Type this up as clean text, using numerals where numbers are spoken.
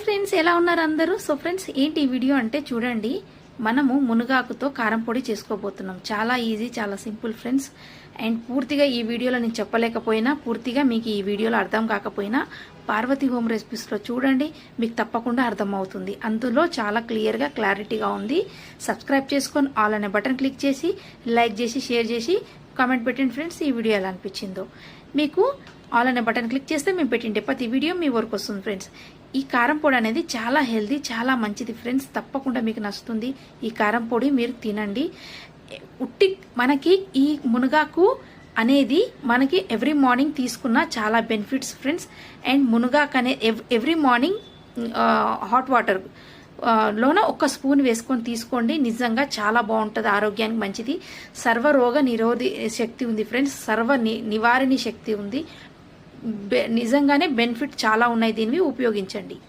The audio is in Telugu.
ఫ్రెండ్స్, ఎలా ఉన్నారు అందరూ? సో ఫ్రెండ్స్, ఏంటి ఈ వీడియో అంటే చూడండి, మనము మునగాకుతో కారం పొడి చేసుకోబోతున్నాం. చాలా ఈజీ, చాలా సింపుల్ ఫ్రెండ్స్. అండ్ పూర్తిగా ఈ వీడియోలో నేను చెప్పలేకపోయినా, పూర్తిగా మీకు ఈ వీడియోలో అర్థం కాకపోయినా పార్వతి హోమ్ రెసిపీస్లో చూడండి, మీకు తప్పకుండా అర్థమవుతుంది. అందులో చాలా క్లియర్గా క్లారిటీగా ఉంది. సబ్స్క్రైబ్ చేసుకొని ఆల్ అనే బటన్ క్లిక్ చేసి లైక్ చేసి షేర్ చేసి కామెంట్ పెట్టండి ఫ్రెండ్స్. ఈ వీడియో ఎలా అనిపించిందో మీకు ఆల్ అనే బటన్ క్లిక్ చేస్తే మేము పెట్టిండే ప్రతి వీడియో మీ వరకు వస్తుంది ఫ్రెండ్స్. ఈ కారం పొడి అనేది చాలా హెల్దీ, చాలా మంచిది ఫ్రెండ్స్. తప్పకుండా మీకు నచ్చుతుంది. ఈ కారం పొడి మీరు తినండి. మనకి ఈ మునగాకు అనేది మనకి ఎవ్రీ మార్నింగ్ తీసుకున్న చాలా బెనిఫిట్స్ ఫ్రెండ్స్. అండ్ మునగాకు అనే ఎవ్రీ మార్నింగ్ హాట్ వాటర్ లోన ఒక స్పూన్ వేసుకొని తీసుకోండి. నిజంగా చాలా బాగుంటుంది, ఆరోగ్యానికి మంచిది. సర్వరోగ నిరోధి శక్తి ఉంది ఫ్రెండ్స్, నివారణి శక్తి ఉంది. నిజంగానే బెనిఫిట్ చాలా ఉన్నాయి, దీనివి ఉపయోగించండి.